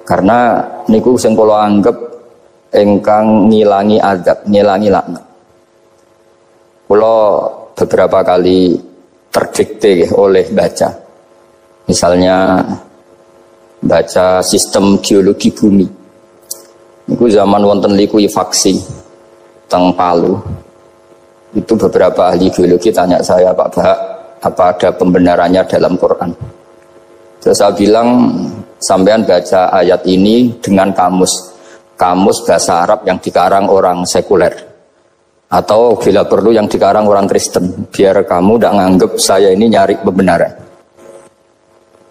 Karena niku sing kula anggap ingkang ngilangi azab, ngilangi laknat. Kula beberapa kali terdikte oleh baca. Misalnya baca sistem geologi bumi. Niku zaman wonten likuifaksi teng Palu. Itu beberapa ahli geologi tanya saya, Pak Bahak, apa ada pembenarannya dalam Quran? Terus saya bilang, sampean baca ayat ini dengan kamus bahasa Arab yang dikarang orang sekuler, atau bila perlu yang dikarang orang Kristen, biar kamu tidak nganggep saya ini nyari pembenaran.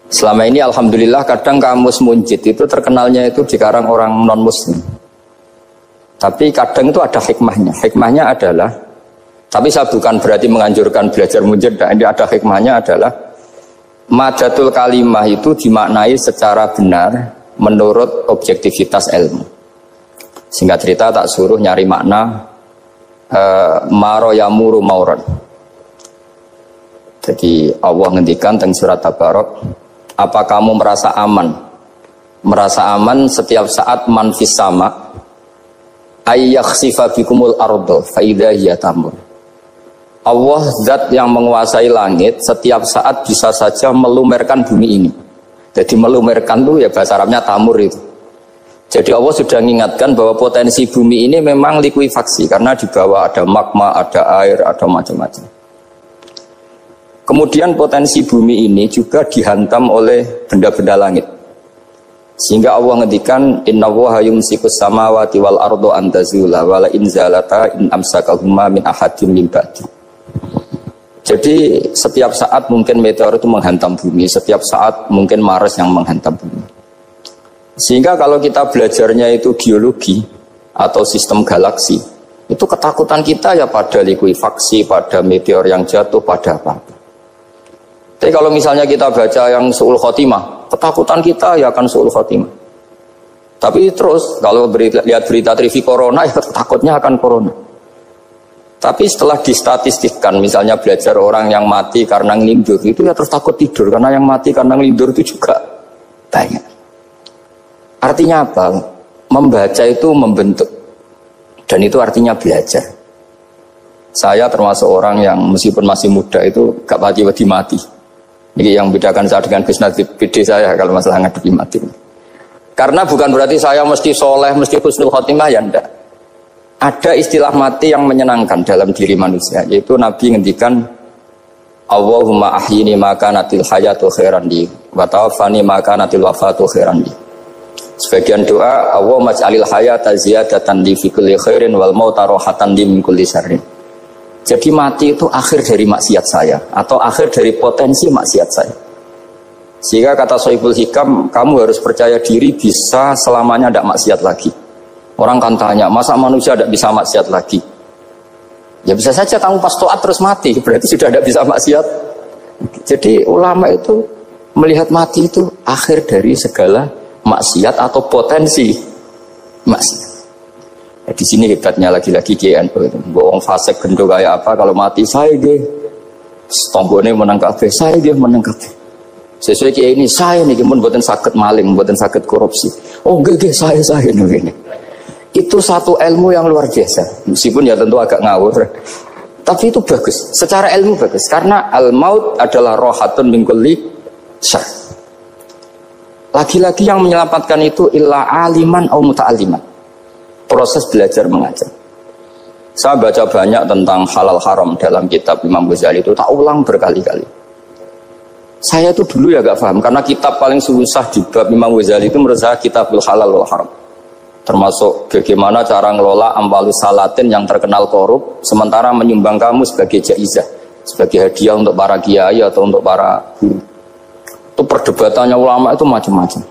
Selama ini alhamdulillah kadang kamus Munjid itu terkenalnya itu dikarang orang non muslim, tapi kadang itu ada hikmahnya. Hikmahnya adalah, tapi saya bukan berarti menganjurkan belajar Munjid, ini ada hikmahnya adalah madatul kalimah itu dimaknai secara benar menurut objektivitas ilmu. Singkat cerita tak suruh nyari makna maro yamuru mauron. Jadi Allah ngendikan teng surat Tabarok, apa kamu merasa aman? Merasa aman setiap saat manfis sama ayyakhsifa bikumul ardo fa idza hiya tamur. Allah zat yang menguasai langit setiap saat bisa saja melumerkan bumi ini. Jadi melumerkan itu ya bahasa Arabnya tamur itu. Jadi Allah sudah mengingatkan bahwa potensi bumi ini memang likuifaksi karena di bawah ada magma, ada air, ada macam-macam. Kemudian potensi bumi ini juga dihantam oleh benda-benda langit. Sehingga Allah ngendikan innallaha yumsikus samawati wal ardo an tazula wala in zalata in amsakahuma min ahadin min ba'di. Jadi setiap saat mungkin meteor itu menghantam bumi, setiap saat mungkin Mars yang menghantam bumi. Sehingga kalau kita belajarnya itu geologi atau sistem galaksi, itu ketakutan kita ya pada likuifaksi, pada meteor yang jatuh, pada apa-apa. Tapi kalau misalnya kita baca yang su'ul khotimah, ketakutan kita ya akan su'ul khotimah. Tapi terus kalau lihat berita TV corona, ya takutnya akan corona. Tapi setelah distatistikkan, misalnya belajar orang yang mati karena ngelindur, itu ya terus takut tidur, karena yang mati karena ngelindur itu juga banyak. Artinya apa? Membaca itu membentuk, dan itu artinya belajar. Saya termasuk orang yang meskipun masih muda itu gak pati-pati mati. Ini yang bedakan saya dengan bisnis PD saya kalau masalah ngadepi mati. Karena bukan berarti saya mesti soleh, mesti husnul khotimah, ya enggak. Ada istilah mati yang menyenangkan dalam diri manusia, yaitu Nabi ngendikan Allahumma ahyini maka natil hayatu khairan li wa tawaffani maka natil wafatu khairan li. Sebagian doa Allahumma ij'alil hayata ziyadatan li fi kulli khairin wal mauta rahatan li min kulli syarrin. Jadi mati itu akhir dari maksiat saya atau akhir dari potensi maksiat saya. Sehingga kata Sohibul Hikam, kamu harus percaya diri bisa selamanya tidak maksiat lagi. Orang kan tanya, masa manusia tidak bisa maksiat lagi? Ya bisa saja kamu pas taat terus mati, berarti sudah tidak bisa maksiat. Jadi ulama itu melihat mati itu akhir dari segala maksiat atau potensi maksiat. Ya, di sini hebatnya lagi-lagi GNU itu. Bohong fasik gendo kayak apa, kalau mati saya dia tonggone menang kabeh, saya dia menang kabeh. Sesuai kayak ini, saya nih pun buatan sakit maling, buatan sakit korupsi. Oh gede saya ini. Itu satu ilmu yang luar biasa, meskipun ya tentu agak ngawur, tapi itu bagus, secara ilmu bagus, karena al-maut adalah rohatun min kulli syarr. Lagi-lagi yang menyelamatkan itu illa aliman au muta'alliman, proses belajar mengajar. Saya baca banyak tentang halal haram dalam kitab Imam Ghazali itu, tak ulang berkali-kali. Saya itu dulu ya gak paham, karena kitab paling susah di bab Imam Ghazali itu menurut saya kitabul halal wal haram. Termasuk bagaimana cara ngelola amwalus salatin yang terkenal korup, sementara menyumbang kamu sebagai jaizah, sebagai hadiah untuk para kiai atau untuk para guru. Itu perdebatannya ulama itu macam-macam.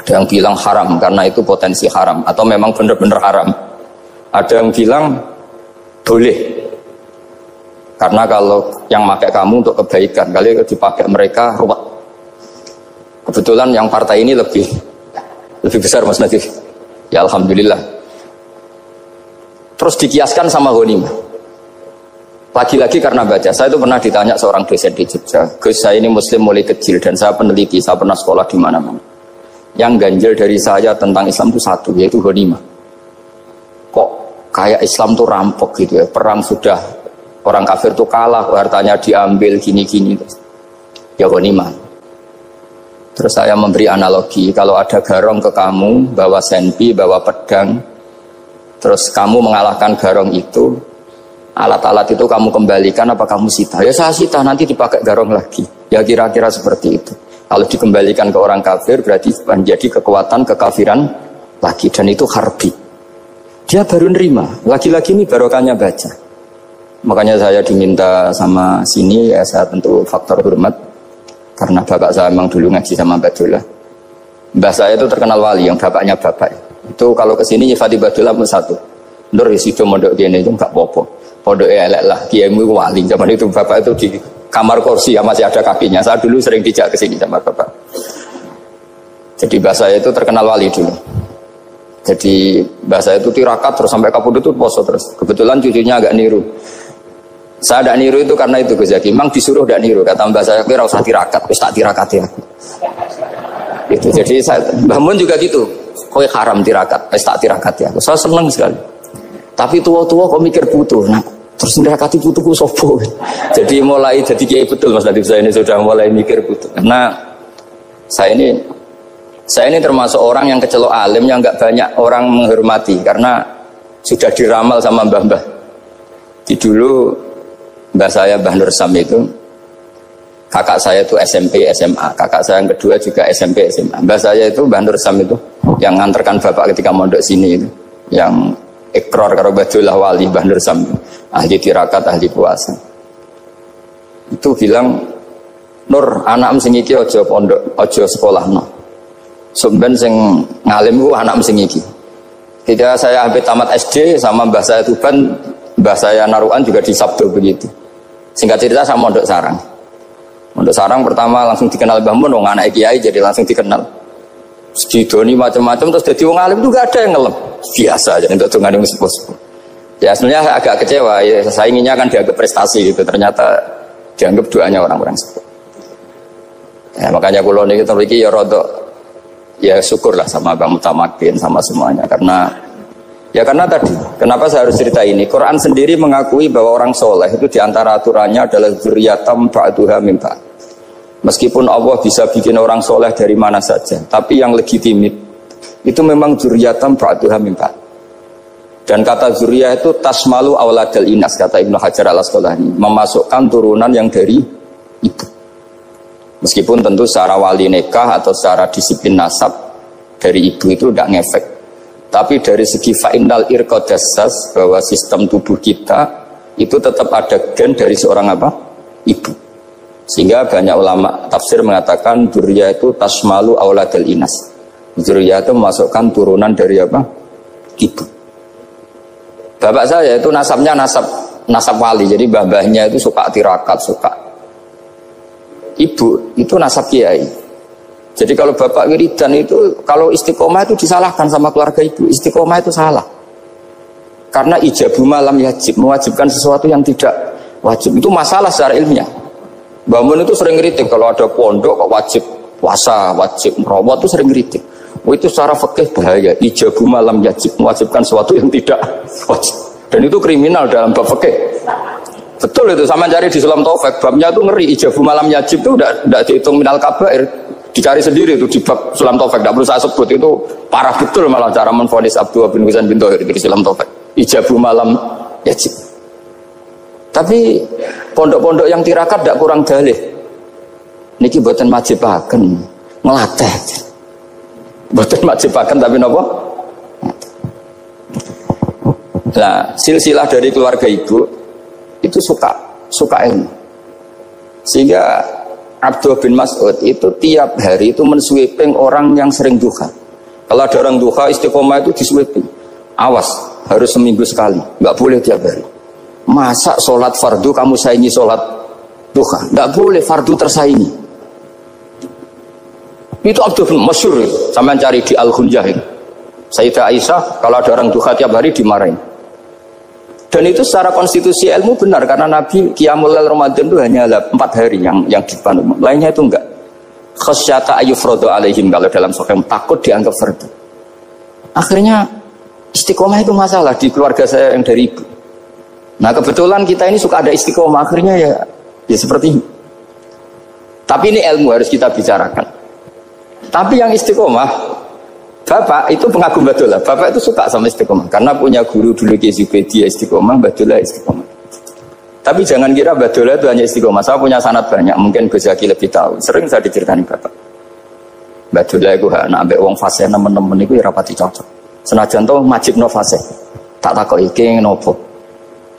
Ada yang bilang haram karena itu potensi haram, atau memang benar-benar haram. Ada yang bilang boleh, karena kalau yang pakai kamu untuk kebaikan, kali dipakai mereka ruwet. Kebetulan yang partai ini lebih besar Mas Nadif. Ya alhamdulillah. Terus dikiaskan sama ghanimah. Lagi-lagi karena baca. Saya itu pernah ditanya seorang dosen di Jogja, Gus saya ini muslim mulai kecil dan saya peneliti, saya pernah sekolah di mana-mana. yang ganjil dari saya tentang Islam itu satu, yaitu ghanimah. Kok kayak Islam tuh rampok gitu ya, perang sudah orang kafir tuh kalah, hartanya diambil gini-gini. Ya ghanimah. Terus saya memberi analogi, kalau ada garong ke kamu, bawa senpi, bawa pedang, terus kamu mengalahkan garong itu, alat-alat itu kamu kembalikan apa kamu sita? Ya saya sita, nanti dipakai garong lagi. Ya kira-kira seperti itu. Kalau dikembalikan ke orang kafir berarti menjadi kekuatan kekafiran lagi, dan itu harbi. Dia baru nerima. Lagi-lagi ini barokahnya baca. Makanya saya diminta sama sini, ya saya tentu faktor hormat karena bapak saya memang dulu ngaji sama Mbak Dola. Mbah saya itu terkenal wali, yang bapaknya bapak. Itu kalau kesini nyifati Mbak Dola pun satu. Nur isido mondok dia itu enggak apa-apa. Pondoknya elek lah, kiaimu wali. Zaman itu bapak itu di kamar kursi ya masih ada kakinya. Saya dulu sering dijak ke sini sama bapak. Jadi bahasa itu terkenal wali dulu. Jadi bahasa itu tirakat terus sampai kapundhut itu poso terus. Kebetulan cucunya agak niru. Saya tidak niru itu karena itu Gus Zaki. Memang disuruh tidak niru. Kata mbak saya, kira usah tirakat, wis tak tirakati aku. Itu jadi saya, Mbah Mun juga gitu. Kowe haram tirakat, wis tak tirakati aku. Saya senang sekali. Tapi tua-tua kok mikir butuh. Nah, terus nirakati butuhku sopo. Jadi mulai jadi kiai betul Mas Nadif, saya ini sudah mulai mikir butuh. Karena saya ini termasuk orang yang kecelok alim yang nggak banyak orang menghormati karena sudah diramal sama mbah-mbah. Di dulu mbah saya Mbah Nur Sam itu kakak saya itu SMP SMA, kakak saya yang kedua juga SMP SMA. Mbah saya itu Mbah Nur Sam itu yang nganterkan bapak ketika mondok sini itu, yang ikrar karo Badullah Wali Mbah Nur Sam, ahli tirakat, ahli puasa. Itu bilang, Nur, anak sing iki aja pondok, aja sekolah no. Sumben sing ngalim ku anak sing iki. Ketika saya hampir tamat SD sama mbah saya Tuban, mbah saya Naruan juga di Sabdo begitu. Singkat cerita sama Mondok Sarang. Mondok Sarang pertama langsung dikenal Mbah Mun, wong anak kiai jadi langsung dikenal. Sedidoni macam-macam terus jadi wong alim itu gak ada yang ngelem. Biasa aja untuk dengan yang sepuh-sepuh. Ya sebenarnya agak kecewa, ya, saya inginnya kan dianggap prestasi gitu, ternyata dianggap doanya orang-orang sepuh. Ya, makanya kalau ini kita memiliki ya rodok, ya syukurlah sama Bang Mutamakin sama semuanya karena tadi kenapa saya harus cerita ini. Quran sendiri mengakui bahwa orang soleh itu diantara aturannya adalah dzurriyatan ba'duha min ba'd. Meskipun Allah bisa bikin orang soleh dari mana saja, tapi yang legitimit itu memang dzurriyatan ba'duha min ba'd. Dan kata dzurriyah itu tasmalu auladal inas, kata Ibnu Hajar al-Asqalani, memasukkan turunan yang dari ibu. Meskipun tentu secara wali nikah atau secara disiplin nasab dari ibu itu tidak ngefek. Tapi dari segi fa'innal irqadassas, bahwa sistem tubuh kita itu tetap ada gen dari seorang apa? Ibu. Sehingga banyak ulama tafsir mengatakan dzurriyah itu tasmalu auladal inas. Dzurriyah itu memasukkan turunan dari apa? Ibu. Bapak saya itu nasabnya nasab wali. Jadi babahnya itu suka tirakat, suka. Ibu itu nasab kiai. Jadi kalau bapak wiridan itu, kalau istiqomah itu disalahkan sama keluarga ibu. Istiqomah itu salah. Karena ijabu malam yajib, mewajibkan sesuatu yang tidak wajib. Itu masalah secara ilmiah. Mbah Mun itu sering kritik kalau ada pondok kok wajib puasa, wajib merawat itu sering kritik. Itu secara fikih bahaya. Ijabu malam yajib, mewajibkan sesuatu yang tidak wajib. Dan itu kriminal dalam bab fikih. Betul itu, sama cari di Sulam Taufik, babnya itu ngeri. Ijabu malam yajib itu tidak dihitung minal kabair, dicari sendiri itu di bab Sulam Taufik, tidak perlu saya sebut. Itu parah betul malah cara menvonis Abdullah bin Husain bin Thohir di Sulam Taufik. Ijabu malam yajib. Tapi pondok-pondok yang tirakat tidak kurang dalih. Niki boten majibaken, ngelatih. Boten majibaken tapi napa? Nah, silsilah dari keluarga ibu itu suka ilmu. Sehingga Abdullah bin Mas'ud itu tiap hari itu mensweeping orang yang sering duha. Kalau ada orang duha istiqomah itu disweeping. Awas, harus seminggu sekali, nggak boleh tiap hari. Masa sholat fardu kamu saingi sholat duha? Nggak boleh, fardu tersaingi. Itu Abdullah bin Masyhur, sampai cari di Al-Hunjah itu. Sayyidah Aisyah kalau ada orang duha tiap hari dimarahin. Dan itu secara konstitusi ilmu benar karena Nabi Qiyamul Lail Ramadan itu hanya 4 hari yang dipandu. Lainnya itu enggak. Khasyata ayyufradu alaihim, kalau dalam sokeng takut dianggap fardu. Akhirnya istiqomah itu masalah di keluarga saya yang dari ibu. Nah kebetulan kita ini suka ada istiqomah, akhirnya ya seperti ini. Tapi ini ilmu harus kita bicarakan. Tapi yang istiqomah, bapak itu pengagum Badullah. Bapak itu suka sama istiqomah karena punya guru dulu Ki Zubaidi istiqomah, Badullah istiqomah. Tapi jangan kira Badullah itu hanya istiqomah. Saya punya sanad banyak, mungkin Gus Zaki lebih tahu. Sering saya diceritani bapak. Badullah itu nak ambek wong fase nemen-nemen itu ya rapati cocok. Senajan to majibno fase. Tak takok iki nopo.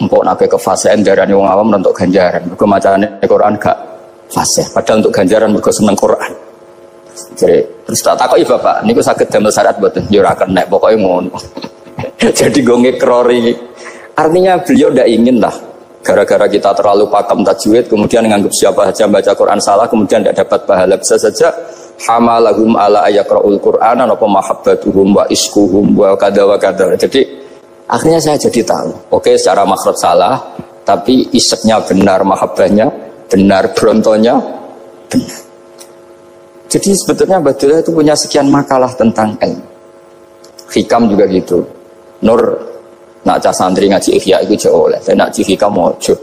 Engko nak ke fase darane wong awam untuk ganjaran. Mergo macane Quran gak fase. Padahal untuk ganjaran mergo seneng Quran. Jadi terus tak takoki bapak, niku saged damel syarat mboten? Ya ora kenek, pokoke ngono. Jadi go ngekrori. Artinya beliau ndak ingin lah gara-gara kita terlalu pakem tajwid kemudian menganggap siapa saja baca Quran salah kemudian tidak dapat pahala. Bisa saja hamalahum ala ayakraul Qur'an apa mahabbatuhum wa iskuhum wa kada wa kada. Jadi akhirnya saya jadi tahu, oke secara makhraj salah tapi iseknya benar, mahabbahnya benar, brontonya benar. Jadi sebetulnya Badullah itu punya sekian makalah tentang ilmu. Hikam juga gitu. Nur nak cah santri ngaji Ihya itu jauh oleh, saya nak ngaji Hikam mojo.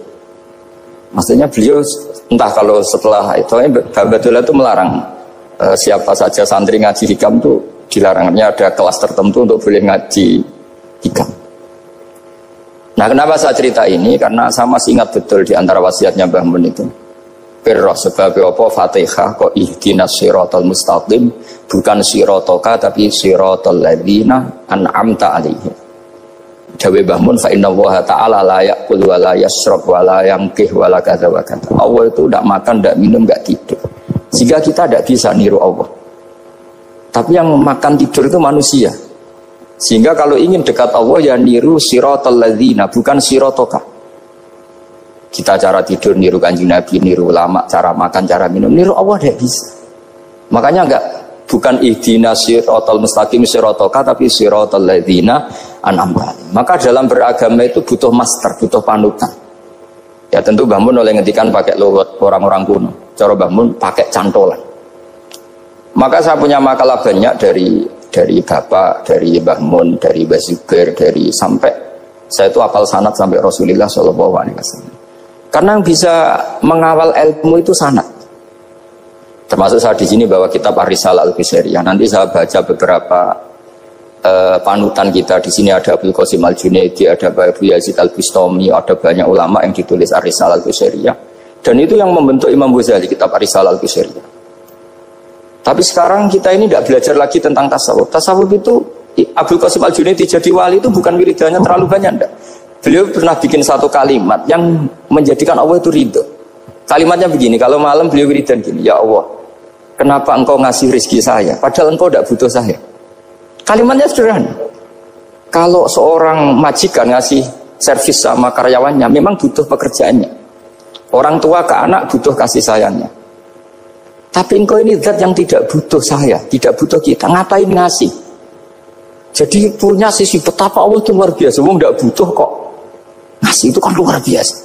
Maksudnya beliau entah kalau setelah itu Badullah itu melarang siapa saja santri ngaji Hikam itu dilarangnya ada kelas tertentu untuk boleh ngaji Hikam. Nah kenapa saya cerita ini? Karena saya masih ingat betul di antara wasiatnya Mbah Mun itu. Pirroh sebab apa Fatihah kok ihdinas siratal mustaqim, bukan siratoka tapi siratal ladzina an'amta alaihim. Dawe Mbah Mun fa inna wa ta'ala la yaqul wa la yashrab wa la yanqih wa la kadza wa kadza. Allah itu tidak makan, tidak minum, tidak tidur. Sehingga kita tidak bisa niru Allah. Tapi yang makan tidur itu manusia. Sehingga kalau ingin dekat Allah ya niru siratal ladzina, bukan siratoka. Kita cara tidur niru Kanjeng Nabi, niru ulama, cara makan, cara minum, niru Allah tidak bisa. Makanya bukan ihdinas siratal mustaqim siratoka tapi siratal ladzina an'amta. Maka dalam beragama itu butuh master, butuh panutan. Ya tentu Mbah Mun oleh ngetikan pakai lugat orang-orang kuno. Cara Mbah Mun pakai cantolan. Maka saya punya makalah banyak dari Bapak, dari Mbah Mun, dari Mbah Zubair, dari sampai saya itu hafal sanad sampai Rasulullah SAW. Karena yang bisa mengawal ilmu itu sanad. Termasuk saya di sini bawa kitab Ar-Risalah Al-Qusairiyah. Nanti saya baca beberapa panutan kita. Di sini ada Abdul Qasim Al-Junaidi, ada Abu Yazid Al-Bistami, ada banyak ulama yang ditulis Ar-Risalah Al-Qusairiyah. Dan itu yang membentuk Imam Ghazali, kitab Ar-Risalah Al-Qusairiyah. Tapi sekarang kita ini tidak belajar lagi tentang tasawuf. Tasawuf itu Abdul Qasim Al-Junaidi jadi wali itu bukan wiridannya terlalu banyak, enggak. Beliau pernah bikin satu kalimat yang menjadikan Allah itu ridho. Kalimatnya begini, kalau malam beliau wiridan gini, ya Allah, kenapa engkau ngasih rezeki saya, padahal engkau tidak butuh saya. Kalimatnya sederhana. Kalau seorang majikan ngasih servis sama karyawannya, memang butuh pekerjaannya. Orang tua ke anak butuh kasih sayangnya. Tapi engkau ini zat yang tidak butuh saya, tidak butuh kita, ngapain ngasih? Jadi punya sisi betapa Allah itu luar biasa, wong tidak butuh kok. Ngasih itu kan luar biasa.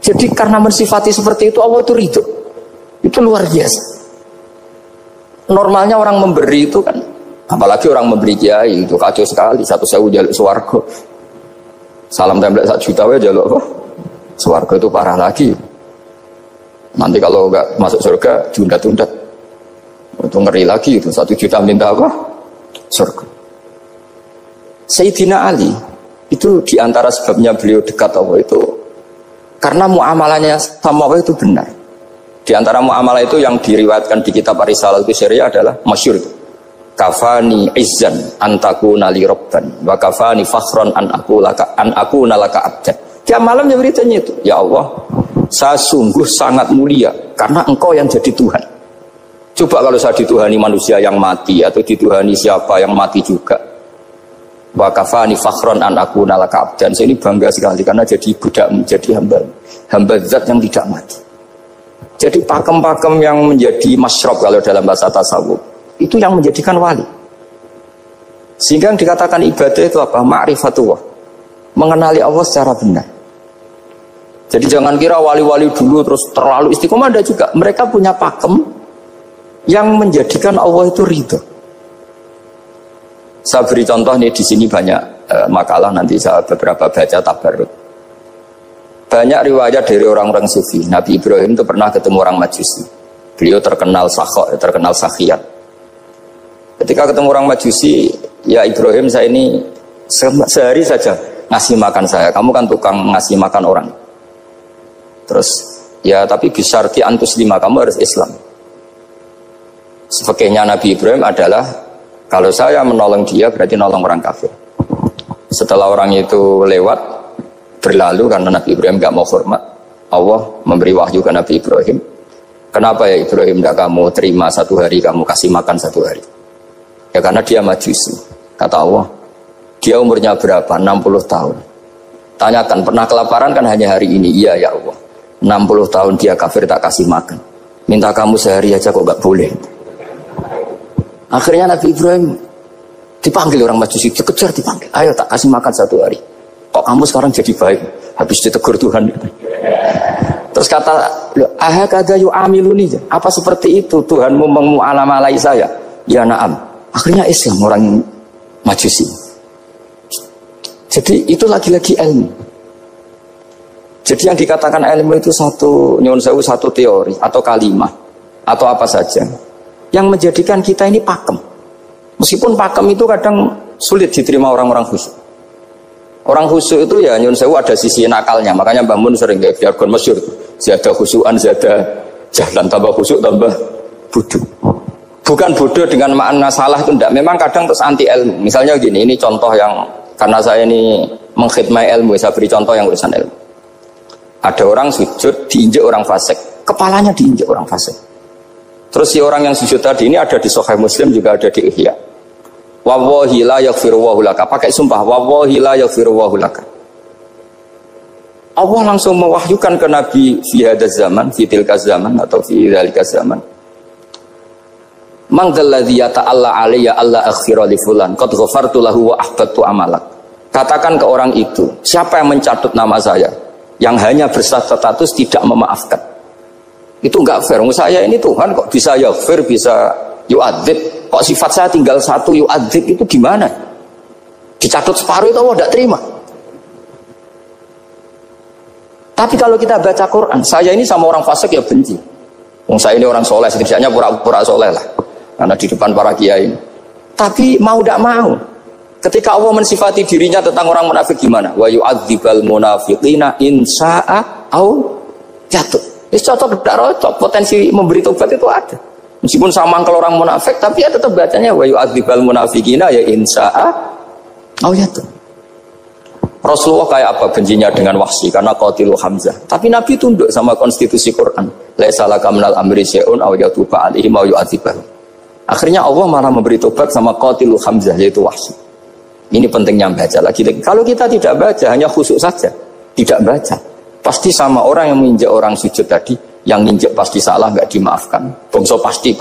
Jadi karena mensifati seperti itu Allah itu ridho. Itu luar biasa. Normalnya orang memberi itu kan, apalagi orang memberi kiai itu kacau sekali. 1.000 jaluk swarga. Salam template 1 juta aja jaluk apa? Swarga itu parah lagi. Nanti kalau nggak masuk surga tunda-tunda. Itu ngeri lagi itu 1 juta minta apa? Surga. Sayyidina Ali itu diantara sebabnya beliau dekat Allah itu karena muamalahnya sama Allah itu benar. Di antara muamalah itu yang diriwayatkan di kitab Ar-Risalah Al-Qusairiyah adalah masyhur. Kafani izzan antakuna li rabban wa kafani fakhran an akuna laka abdan. Tiap malam ya beritanya itu, ya Allah, saya sungguh sangat mulia karena engkau yang jadi Tuhan. Coba kalau saya dituhani manusia yang mati atau dituhani siapa yang mati juga. Wa kafani fakhran an akuna laka abdan. Saya ini bangga sekali karena jadi budak, menjadi hamba zat yang tidak mati. Jadi pakem-pakem yang menjadi masyrob kalau dalam bahasa tasawuf itu yang menjadikan wali. Sehingga yang dikatakan ibadah itu apa? Ma'rifatullah, mengenali Allah secara benar. Jadi jangan kira wali-wali dulu terus terlalu istiqomah. Ada juga mereka punya pakem yang menjadikan Allah itu ridho. Saya beri contoh nih, di sini banyak makalah, nanti saya beberapa baca tabarruk. Banyak riwayat dari orang-orang sufi. Nabi Ibrahim itu pernah ketemu orang Majusi. Beliau terkenal sakhok, terkenal sakhiyat. Ketika ketemu orang Majusi, ya Ibrahim, saya ini sehari saja ngasih makan saya. Kamu kan tukang ngasih makan orang. Terus ya tapi bisyarti antus lima, kamu harus Islam. Sebagainya Nabi Ibrahim adalah kalau saya menolong dia berarti nolong orang kafir. Setelah orang itu lewat berlalu karena Nabi Ibrahim gak mau hormat, Allah memberi wahyu ke Nabi Ibrahim. Kenapa ya Ibrahim tidak kamu terima 1 hari, kamu kasih makan 1 hari? Ya karena dia Majusi. Kata Allah, dia umurnya berapa? 60 tahun. Tanyakan, pernah kelaparan kan hanya hari ini? Iya ya Allah. 60 tahun dia kafir tak kasih makan. Minta kamu sehari aja kok gak boleh. Akhirnya Nabi Ibrahim dipanggil orang Majusi, dikejar dipanggil. Ayo tak kasih makan 1 hari. Kok kamu sekarang jadi baik? Habis ditegur Tuhan. Terus kata, ahakada yu'amiluni, apa seperti itu Tuhanmu mengu'alamalai saya? Ya na'am. Akhirnya Islam orang Majusi. Jadi itu lagi-lagi ilmu. Jadi yang dikatakan ilmu itu satu teori atau kalimat atau apa saja yang menjadikan kita ini pakem. Meskipun pakem itu kadang sulit diterima orang-orang khusyuk. Orang khusyuk itu ya nyun sewu ada sisi nakalnya. Makanya Mbah Mun sering kayak jargon masyhur, zada khusyuan, zada jalan, tambah khusyuk tambah bodoh. Bukan bodoh dengan makna salah itu enggak. Memang kadang terus anti ilmu. Misalnya gini, ini contoh yang karena saya ini mengkhidmati ilmu, saya beri contoh yang urusan ilmu. Ada orang sujud diinjek orang fasik, kepalanya diinjek orang fasik. Terus si orang yang sujud tadi ini ada di Sahih Muslim, juga ada di Ihya. Wallahi la yaghfirullahu laka, pakai sumpah, wallahi la yaghfirullahu laka. Allah langsung mewahyukan ke Nabi fi hadzal zaman, fi tilka zaman atau fi dzalika zaman. Man dzalladzi yata'alla alayya alla aghfira li fulan qad ghafartu lahu wa ahbattu amalak. Katakan ke orang itu, siapa yang mencatut nama saya yang hanya berstatus tidak memaafkan. Itu enggak fair. Saya ini Tuhan kok bisa yaghfir, bisa yu'adzib. Kok sifat saya tinggal 1 yu'adzib, itu gimana? Dicatut separuh itu Allah tidak terima. Tapi kalau kita baca Quran, saya ini sama orang fasik ya benci. Saya ini orang soleh, setidaknya pura-pura soleh lah. Karena di depan para kiai. Tapi mau tidak mau, ketika Allah mensifati dirinya tentang orang munafik gimana? Wa yu'adzibal munafiqina in sya'a au jatuh. Ini cocok tidak cocok, potensi memberi tobat itu ada. Meskipun sama kalau orang munafik, tapi ya tetap bacanya wa yu'adzibal munafiqina ya in sya'a au jatuh. Rasulullah kayak apa bencinya dengan Wahsy karena qatilu Hamzah. Tapi Nabi tunduk sama konstitusi Quran. Laisa laka minal amri syai'un aw yatuba alaihim aw yu'adzibahum. Akhirnya Allah malah memberi tobat sama qatilu Hamzah, yaitu Wahsy. Ini pentingnya baca lagi. Kalau kita tidak baca, hanya khusyuk saja, tidak baca, pasti sama orang yang menginjak orang sujud tadi, yang injak pasti salah, nggak dimaafkan. Bongso pasti.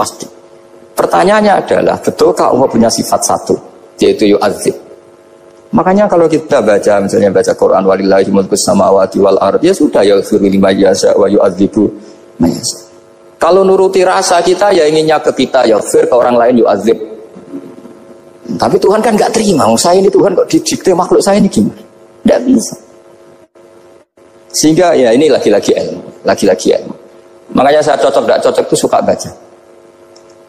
Pertanyaannya adalah, betulkah Allah punya sifat 1, yaitu yu'adzib? Makanya kalau kita baca, misalnya baca Quran, walillahi mulkus samawati wal ardh, ya sudah, yaghfiru liman yasha wa yu'adzibu man yasha. Kalau nuruti rasa kita, ya inginnya ke kita, yaghfir, ke orang lain yu'adzib. Tapi Tuhan kan nggak terima. Saya ini Tuhan kok didikte makhluk saya ini gimana? Nggak bisa. Sehingga ya ini lagi-lagi ilmu. Makanya saya cocok nggak cocok itu suka baca.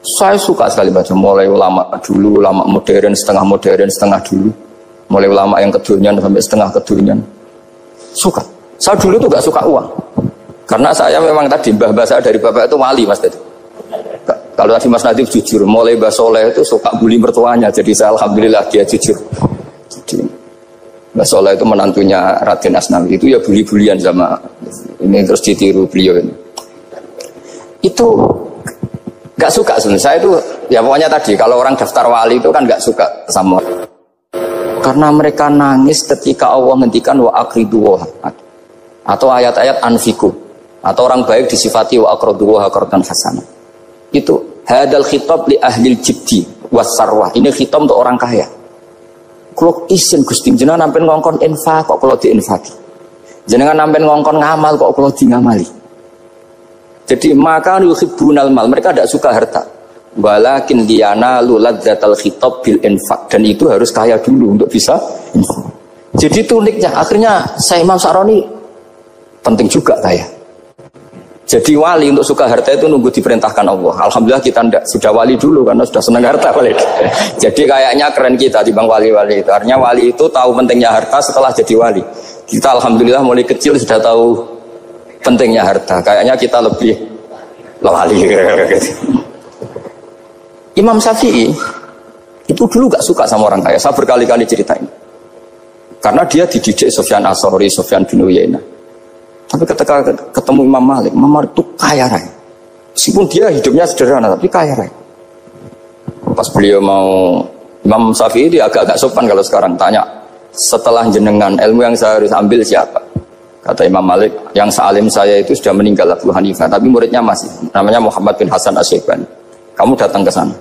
Saya suka sekali baca. Mulai ulama dulu, ulama modern, setengah dulu. Mulai ulama yang kedunian sampai setengah kedunian. Suka. Saya dulu tuh nggak suka uang. Karena saya memang tadi mbah-mbah saya dari bapak itu wali mas tadi. Kalau tadi Mas Nadif jujur, mulai Mbah Soleh itu suka bully mertuanya, jadi saya alhamdulillah dia jujur. Jadi Mbah Soleh itu menantunya Raden Asnawi, itu ya bully-bulian sama ini, terus ditiru beliau ini. Itu nggak suka sebenarnya. Saya itu ya pokoknya tadi kalau orang daftar wali itu kan nggak suka sama, karena mereka nangis ketika Allah menghentikan wa aqridu atau ayat-ayat anfiku, atau orang baik disifati wa aqridu wa qardan hasanah. Itu hadal khitab li ahlil jibdi wasarwah. Ini khitab untuk orang kaya. Kalau isin Gusti jenengan nampen ngongkon infak kok kalau diinfaki. Jenengan nampen ngongkon ngamal kok kalau di ngamali. Jadi maka yuhibbunal mal, mereka tidak suka harta. Walakin liyana luladzatal khitab bil infaq, dan itu harus kaya dulu untuk bisa infak. Jadi itu uniknya. Akhirnya saya Imam Sa'roni penting juga kaya. Jadi wali untuk suka harta itu nunggu diperintahkan Allah. Alhamdulillah kita enggak, sudah wali dulu karena sudah senang harta wali. Jadi kayaknya keren kita di bang wali-wali itu. Artinya wali itu tahu pentingnya harta setelah jadi wali. Kita alhamdulillah mulai kecil sudah tahu pentingnya harta. Kayaknya kita lebih wali. Imam Syafi'i itu dulu gak suka sama orang kaya. Saya berkali-kali ceritain. Karena dia dididik Sufyan As-Tsauri, Sufyan bin Uyainah. Tapi ketika ketemu Imam Malik itu kaya raya. Meskipun dia hidupnya sederhana, tapi kaya raya. Pas beliau mau, Imam Syafi'i dia agak-agak sopan kalau sekarang tanya, setelah jenengan ilmu yang saya harus ambil siapa? Kata Imam Malik, yang salim saya itu sudah meninggal Abu Hanifah, tapi muridnya masih, namanya Muhammad bin Hasan Asy-Syaibani. Kamu datang ke sana.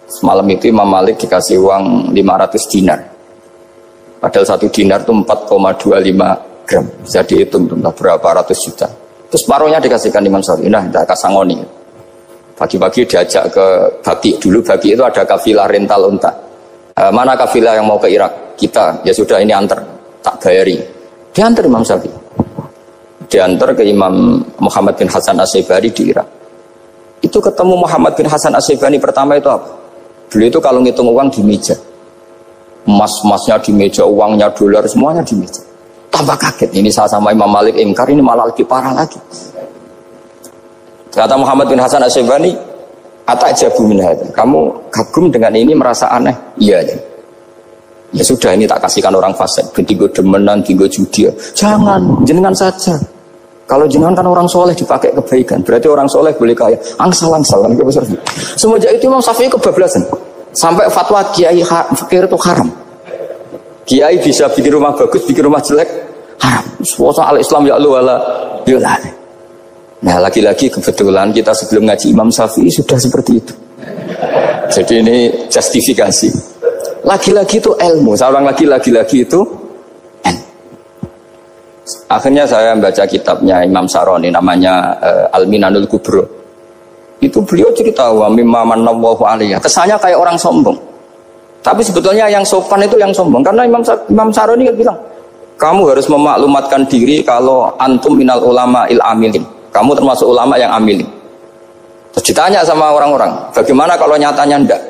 Semalam itu Imam Malik dikasih uang 500 dinar. Padahal 1 dinar itu 4,25 gram. Bisa dihitung berapa ratus juta. Terus separuhnya dikasihkan Imam Syafi'i. Nah, kita kasangoni. Pagi-pagi diajak ke Baki. Dulu Baki itu ada kafilah rental unta. Mana kafilah yang mau ke Irak? Kita. Ya sudah, ini antar. Tak bayari. Diantar Imam Syafi'i. Diantar ke Imam Muhammad bin Hasan Asy-Syaibani di Irak. Itu ketemu Muhammad bin Hasan Asy-Syaibani pertama itu apa? Beliau itu kalau ngitung uang di meja. Emas-emasnya di meja, uangnya dolar, semuanya di meja. Tambah kaget, ini saya sama Imam Malik ingkar, ini malah lebih parah lagi. Kata Muhammad bin Hasan Asy-Syaibani, "Atajabu min hadza." Kamu kagum dengan ini, merasa aneh? Iya. Ya sudah, ini tak kasihkan orang fasik, tinggo demenan, tinggo judi. Jangan, jenengan saja. Kalau jenengan kan orang soleh dipakai kebaikan, berarti orang soleh boleh kaya. Angsal-angsal kan besar. Semenjak itu Imam Syafi'i kebablasan. Sampai fatwa kiai fakir itu haram. Kiai bisa bikin rumah bagus, bikin rumah jelek, haram. Soal Islam ya Allah wala yulah. Nah, lagi-lagi kebetulan kita sebelum ngaji Imam Syafi'i sudah seperti itu. Jadi ini justifikasi. Lagi-lagi itu ilmu. Seorang lagi-lagi itu akhirnya saya baca kitabnya Imam Sa'roni namanya Al-Minanul Kubro. Itu beliau cerita wa mimma manallahu alaihi. Kesannya kayak orang sombong. Tapi sebetulnya yang sopan itu yang sombong, karena Imam Sa'roni bilang, kamu harus memaklumatkan diri kalau antum minal ulama il amilin. Kamu termasuk ulama yang amilin. Terus ditanya sama orang-orang, bagaimana kalau nyatanya enggak?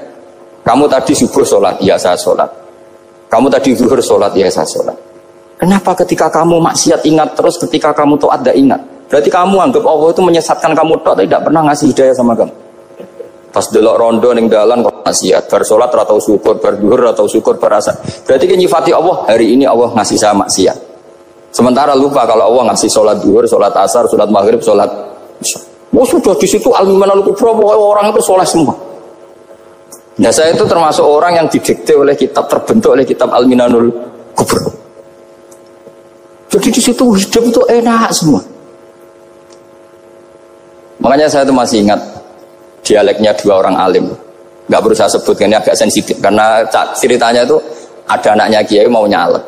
Kamu tadi subuh sholat, iya saya sholat. Kamu tadi zuhur sholat, iya saya sholat. Kenapa ketika kamu maksiat ingat terus, ketika kamu taat tidak ingat? Berarti kamu anggap Allah itu menyesatkan kamu tidak pernah ngasih hidayah sama kamu. Pas delok rondo ning dalan kok maksiat, bar salat atau syukur, bar zuhur atau syukur berasa. Berarti kan nyifati Allah, hari ini Allah ngasih saya maksiat. Sementara lupa kalau Allah ngasih salat zuhur, salat asar, salat maghrib, salat isya. Oh sudah di situ Al-Minanul Kubro, orang itu soleh semua. Nah saya itu termasuk orang yang didikte oleh kitab, terbentuk oleh kitab Al-Minanul Kubro. Jadi di situ hidup itu enak semua. Makanya saya itu masih ingat dialeknya dua orang alim. Nggak perlu saya sebutkan, ini agak sensitif karena ceritanya itu ada anaknya kiai mau nyalek.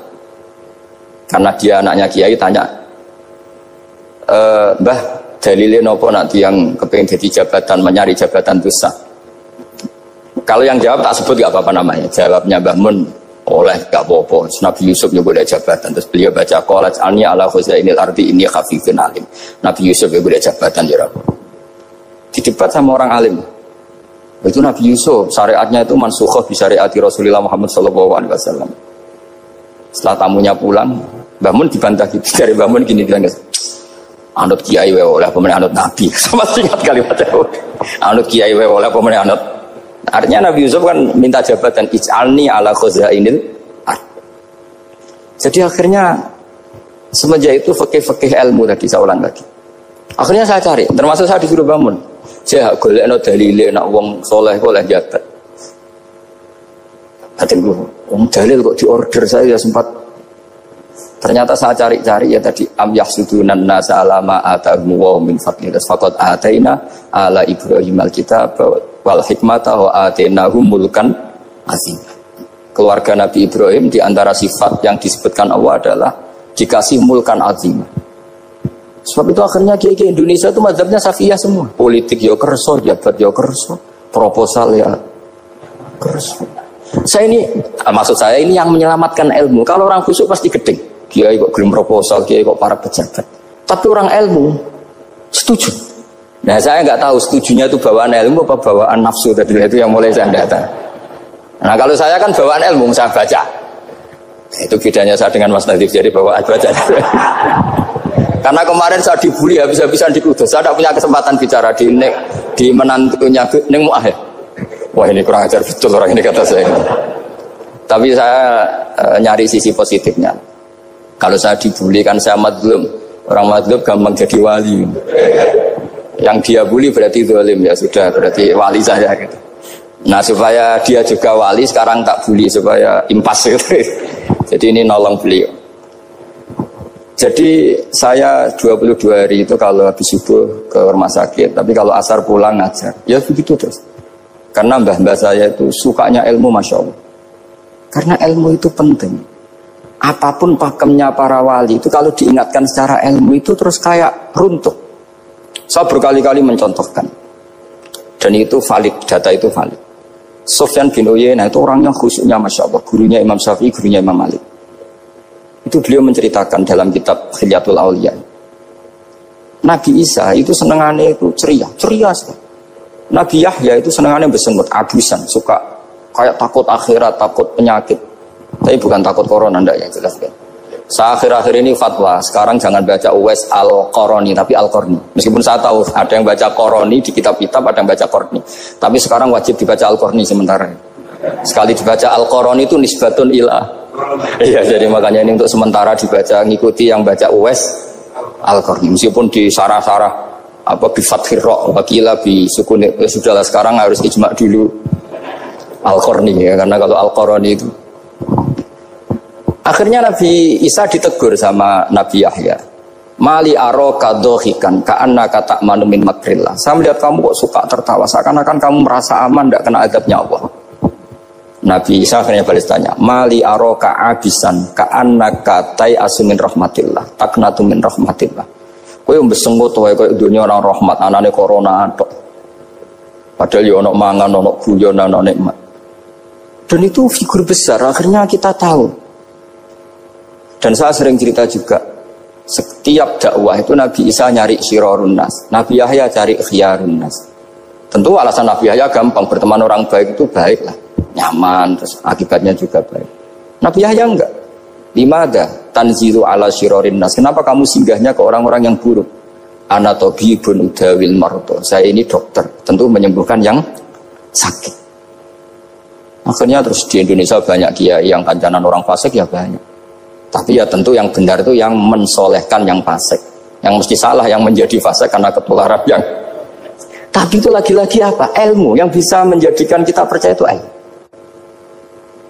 Karena dia anaknya kiai tanya, Mbah dalilnya nopo nanti yang kepengen jadi jabatan, mencari jabatan besar. Kalau yang jawab tak sebut nggak apa-apa namanya. Jawabnya Mbah Mun oleh gak apa-apa. Nabi Yusuf juga ada jabatan. Terus beliau baca qalat ani ala khuzainil ardi ini khafifun alim. Nabi Yusuf juga ada jabatan ya Rabb. Di debat sama orang alim. Itu Nabi Yusuf syariatnya itu mansukhoh bi syariati Rasulullah Muhammad SAW. Setelah tamunya pulang, Mbah Mun dibantah gitu. Dari Mbah Mun gini bilang, anut kiai wae oleh pemenang anut Nabi. Sama ingat kalimatnya. Anut kiai wae oleh pemenang anut. Artinya Nabi Yusuf kan minta jabatan ij'alni ala khuzainil ard. Jadi akhirnya semenjak itu fikih-fikih ilmu tadi saya ulang lagi. Akhirnya saya cari, termasuk saya disuruh bangun. Saya golekno dalile nak wong soleh oleh jabat. Hatiku, wong dalil kok diorder saya sempat. Ternyata saya cari-cari ya tadi am yahsudunan nasa alama atahum wa min fadli faqad ataina ala Ibrahim alkitab wal hikmata wa atainahum mulkan azim. Keluarga Nabi Ibrahim di antara sifat yang disebutkan Allah adalah dikasih mulkan azim. Sebab itu akhirnya kiai Indonesia itu mazhabnya Syafi'iyah semua. Politik yo kerso, jabat yo kerso, proposal ya. Saya ini, maksud saya ini yang menyelamatkan ilmu. Kalau orang khusyuk pasti gedeng. Kiai kok gelem proposal, kiai kok para pejabat. Tapi orang ilmu setuju. Nah saya nggak tahu setujunya itu bawaan ilmu apa bawaan nafsu tadi itu yang mulai saya datang. Nah kalau saya kan bawaan ilmu saya baca. Nah, itu bedanya saya dengan Mas Nadif jadi bawaan baca. Karena kemarin saya dibully habis-habisan di Kudus. Saya tidak punya kesempatan bicara di menantunya Neng Mu'ah ya. Wah ini kurang ajar betul orang ini kata saya. Tapi saya nyari sisi positifnya. Kalau saya dibully kan saya madlum. Orang madlum gampang jadi wali. Yang dia bully berarti zalim ya sudah berarti wali saya gitu. Nah supaya dia juga wali sekarang tak bully supaya impas gitu. Jadi ini nolong beliau. Jadi saya 22 hari itu kalau habis subuh ke rumah sakit, tapi kalau asar pulang ngajar. Ya begitu terus. Karena mbah-mbah saya itu sukanya ilmu Masya Allah. Karena ilmu itu penting. Apapun pakemnya para wali itu kalau diingatkan secara ilmu itu terus kayak runtuh. Saya berkali-kali mencontohkan. Dan itu valid, data itu valid. Sufyan bin Uyainah itu orang yang khusyuknya Masya Allah. Gurunya Imam Syafi'i, gurunya Imam Malik. Itu beliau menceritakan dalam kitab Khilyatul Auliya. Nabi Isa itu senengannya itu ceria sekali. Nabi Yahya itu senengannya bersengut, abusan, suka kayak takut akhirat, takut penyakit. Tapi bukan takut corona, enggak ya jelas kan. Saya akhir-akhir ini fatwa, sekarang jangan baca Uwais Al-Qarani, tapi Al-Qarni. Meskipun saya tahu ada yang baca Qarani di kitab-kitab, ada yang baca Qarni. Tapi sekarang wajib dibaca Al-Qarni sementara. Sekali dibaca Al-Qarani itu nisbatun ilah. Iya, jadi makanya ini untuk sementara dibaca, ngikuti yang baca Uwais Al-Qarni. Meskipun di sarah-sarah apa bifathir ra' wakila bi sukun, sudahlah sekarang harus ijma dulu Al-Qarni ya, karena kalau Al-Qarani itu akhirnya Nabi Isa ditegur sama Nabi Yahya. Mali aroka dohikan ka'annaka ta'manu min makrillah. Saya melihat kamu kok suka tertawa, seakan-akan kamu merasa aman tidak kena azabnya Allah. Nabi Isa akhirnya balas tanya, Mali aroka abisan ka'annaka tai'asu min rahmatillah taknatu min rahmatillah. Kowe mbesengut wae koyo dunya orang rahmat, anane corona tok. Padahal yo ono mangan, ono guyon, ono nikmat. Dan itu figur besar, akhirnya kita tahu. Dan saya sering cerita juga, setiap dakwah itu Nabi Isa nyari syirarun nas, Nabi Yahya cari khiyarun nas. Tentu alasan Nabi Yahya gampang, berteman orang baik itu baik lah, nyaman, terus akibatnya juga baik. Nabi Yahya enggak. Limada tanzilu ala syirarin nas. Kenapa kamu singgahnya ke orang-orang yang buruk? Ana tabibun udawil mardo. Saya ini dokter, tentu menyembuhkan yang sakit. Akhirnya terus di Indonesia banyak kiai yang kancanan orang fasik ya banyak. Tapi ya tentu yang benar itu yang mensolehkan yang fasik. Yang mesti salah yang menjadi fasik karena ketularan yang. Tapi itu lagi-lagi apa? Ilmu yang bisa menjadikan kita percaya itu ilmu.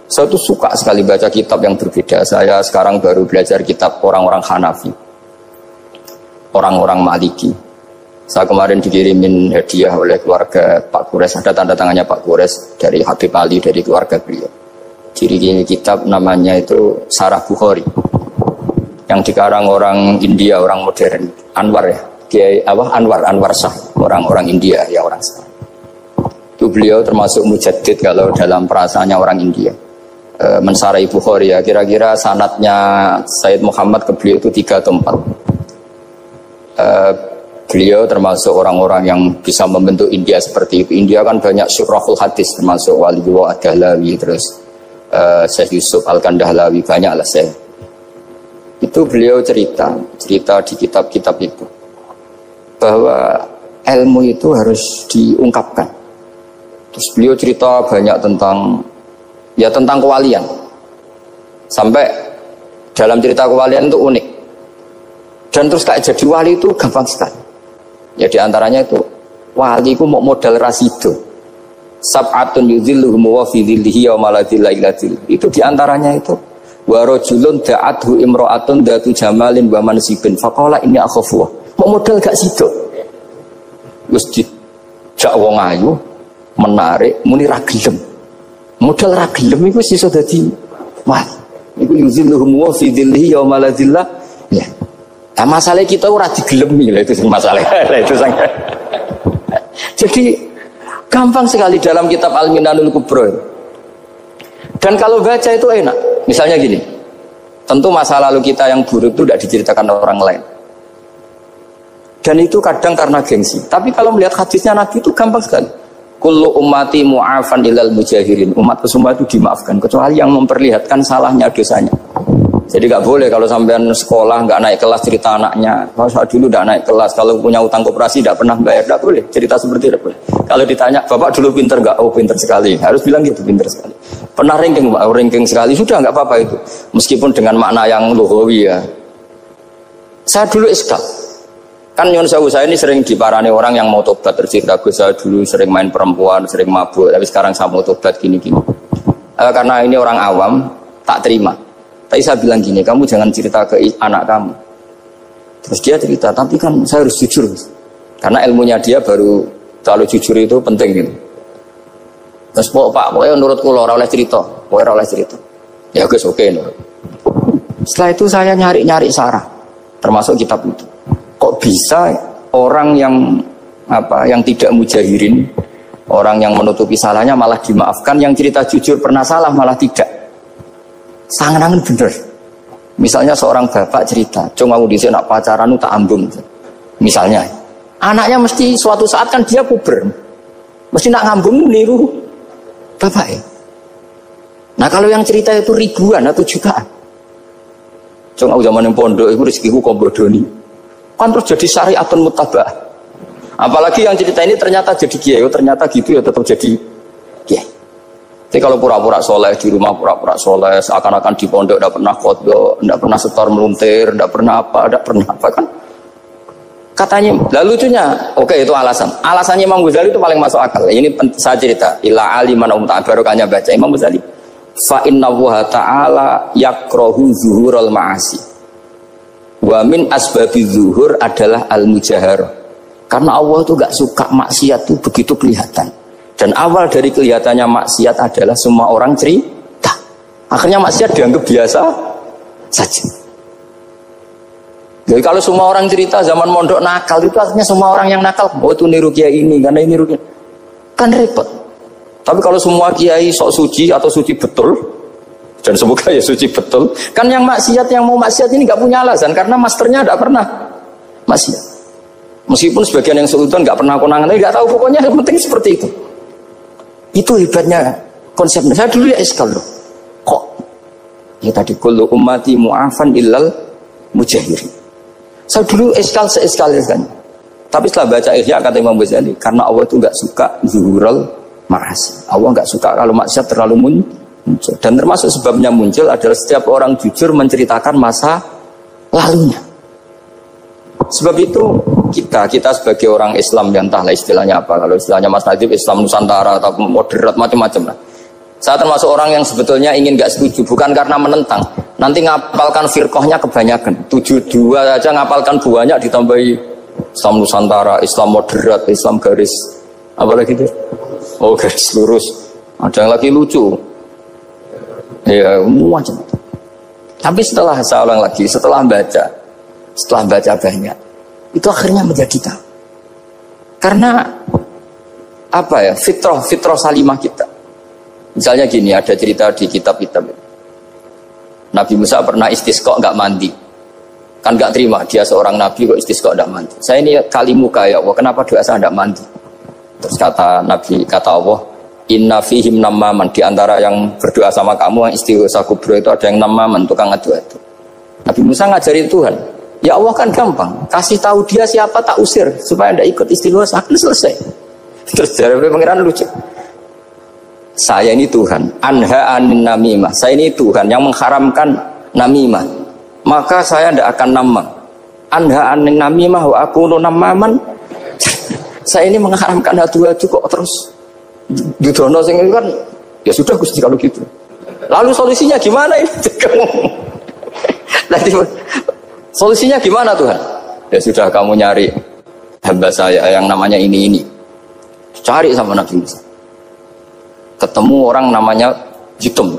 Saya tuh suka sekali baca kitab yang berbeda. Saya sekarang baru belajar kitab orang-orang Hanafi, orang-orang Maliki. Saya kemarin dikirimin hadiah oleh keluarga Pak Kures. Ada tanda tangannya Pak Kures dari Habib Ali, dari keluarga beliau. Ciri ini kitab namanya itu Sarah Bukhari, yang dikarang orang India, orang modern, Anwar ya, Kiai Anwar Shah, orang-orang India ya, orang Shah. Itu beliau termasuk mujaddid kalau dalam perasaannya orang India. Mensarai Bukhari ya, kira-kira sanadnya Sayyid Muhammad ke beliau itu 3 atau 4. Beliau termasuk orang-orang yang bisa membentuk India seperti itu. India kan banyak syurahul hadis, termasuk Waliullah Ad-Dahlawi, terus Syekh Yusuf Al-Kandahlawi, banyak lah saya. Itu beliau cerita di kitab-kitab itu bahwa ilmu itu harus diungkapkan. Terus beliau cerita banyak tentang kewalian. Sampai dalam cerita kewalian itu unik. Dan terus kayak jadi wali itu gampang sekali. Ya diantaranya itu wali itu mau modal rasido. Sab'atun yudhilluhum wa fi dhillihi yawma la dhilla illa dhill. Itu diantaranya itu wa rajulun da'athu imra'atun datu jamalin wa mansibin faqala inni akhafu. Mau modal gak sido. Wis dijak wong ayu menarik muni ra gelem. Modal ra gelem iku iso dadi wah. Iku yudhilluhum wa fi dhillihi yawma la dhilla. Ya. Nah, masalah kita ora digelemi lah itu masalah. Itu sangat. Jadi Gampang sekali dalam kitab Al-Minanul Kubro. Dan kalau baca itu enak. Misalnya gini, tentu masa lalu kita yang buruk itu tidak diceritakan orang lain. Dan itu kadang karena gengsi. Tapi kalau melihat hadisnya Nabi itu gampang sekali. Kullu ummati mu'afan ilal mujahirin. Umatku semua itu dimaafkan kecuali yang memperlihatkan salahnya dosanya. Jadi nggak boleh kalau sampean sekolah nggak naik kelas cerita anaknya. Kalau saya dulu nggak naik kelas, kalau punya utang koperasi nggak pernah bayar, nggak boleh cerita seperti itu. Kalau ditanya bapak dulu pinter nggak? Oh pinter sekali. Harus bilang gitu, pinter sekali. Pernah ranking pak? Oh, ranking sekali, sudah nggak apa-apa itu. Meskipun dengan makna yang lugawi ya. Saya dulu iskal. Kan nyon sewu saya ini sering diparani orang yang mau tobat tercerita. Saya dulu sering main perempuan, sering mabuk, tapi sekarang saya mau tobat gini-gini. Karena ini orang awam, tak terima. Tapi saya bilang gini, kamu jangan cerita ke anak kamu. Terus dia cerita, tapi kan saya harus jujur. Karena ilmunya dia baru terlalu jujur itu penting gitu. Terus pokoknya menurut kula ora oleh cerita, pokoknya ora oleh cerita. Ya guys, oke. Setelah itu saya nyari-nyari sarah, termasuk kitab itu. Kok bisa orang yang tidak mujahirin, orang yang menutupi salahnya malah dimaafkan, yang cerita jujur pernah salah malah tidak. Sangat-sangat bener. Misalnya seorang bapak cerita, "Cung aku dhisik nak pacaran tak ambung." Misalnya, anaknya mesti suatu saat kan dia puber. Mesti nak ngambung niru bapak ya. Nah, kalau yang cerita itu ribuan atau jutaan. Cung aku zaman yang pondok itu rezekiku kok bodoni. Kan terus jadi syariatun muttaba'ah. Apalagi yang cerita ini ternyata jadi kiai, ternyata gitu ya tetap jadi kiai. Jadi kalau pura-pura soleh di rumah, pura-pura soleh, seakan-akan di pondok tidak pernah kodok, tidak pernah setor meluntir, tidak pernah apa kan? Katanya, lalu lucunya, oke itu alasan. Alasannya Imam Ghazali itu paling masuk akal. Ini saya cerita, ila aliman barokahnya baca Imam Ghazali. Fa inna wa ta'ala yakrohu zuhurul ma'asi. Wa min asbabi zuhur adalah al-mujahar. Karena Allah itu gak suka maksiat itu begitu kelihatan. Dan awal dari kelihatannya maksiat adalah semua orang cerita. Akhirnya maksiat dianggap biasa saja. Jadi kalau semua orang cerita zaman mondok nakal itu artinya semua orang yang nakal. Oh itu niru kiai ini, karena ini niru kiai. Kan repot. Tapi kalau semua kiai sok suci atau suci betul, dan semoga ya suci betul, kan yang maksiat, yang mau maksiat ini gak punya alasan. Karena masternya gak pernah maksiat. Meskipun sebagian yang seudon gak pernah konangan, tapi gak tahu pokoknya yang penting seperti itu. Itu hebatnya konsepnya. Saya dulu ya iskal loh. Kok? Ya tadi kullu ummati mu'afan illal mujahirin. Saya dulu iskal se-iskal. Tapi setelah baca Ihya kata Imam Ghazali, karena Allah itu enggak suka zuhurul ma'asi. Allah enggak suka kalau maksiat terlalu muncul. Dan termasuk sebabnya muncul adalah setiap orang jujur menceritakan masa lalunya. Sebab itu kita sebagai orang Islam yang entahlah istilahnya apa, kalau istilahnya Mas Nadib Islam Nusantara atau moderat macam-macam lah. Saya termasuk orang yang sebetulnya ingin gak setuju, bukan karena menentang. Nanti ngapalkan firqahnya kebanyakan, 72 aja ngapalkan banyak, ditambahi Islam Nusantara, Islam moderat, Islam garis apa lagi itu? Oh garis lurus. Ada yang lagi lucu. Ya macam. Tapi setelah saya ulang lagi, setelah baca banyak, itu akhirnya menjadi tahu. Karena apa ya, fitrah salimah kita. Misalnya gini, ada cerita di kitab-kitab. Nabi Musa pernah istisqa nggak mandi, kan nggak terima, dia seorang nabi kok istisqa nggak mandi. Saya ini kali muka ya Allah, kenapa doa saya nggak mandi? Terus kata Nabi, kata Allah, inna fihim namaman, di antara yang berdoa sama kamu yang istighosa kubro itu ada yang namaman, tukang ngedoa itu. Nabi Musa ngajarin Tuhan. Ya Allah kan gampang, kasih tahu dia siapa tak usir supaya tidak ikut istighosa, kan selesai. Terus dari pengiran lucu. Saya ini Tuhan, anha anin namimah. Saya ini Tuhan yang mengharamkan namimah. Maka saya tidak akan namam. Anha anin namimah wa akunu namaman. Saya ini mengharamkan adu-adu kok terus didono sing kan ya sudah Gusti kalau gitu. Lalu solusinya gimana ini? Nanti solusinya gimana Tuhan? Ya sudah kamu nyari hamba saya yang namanya ini. Cari sama Nabi Musa. Ketemu orang namanya hitam.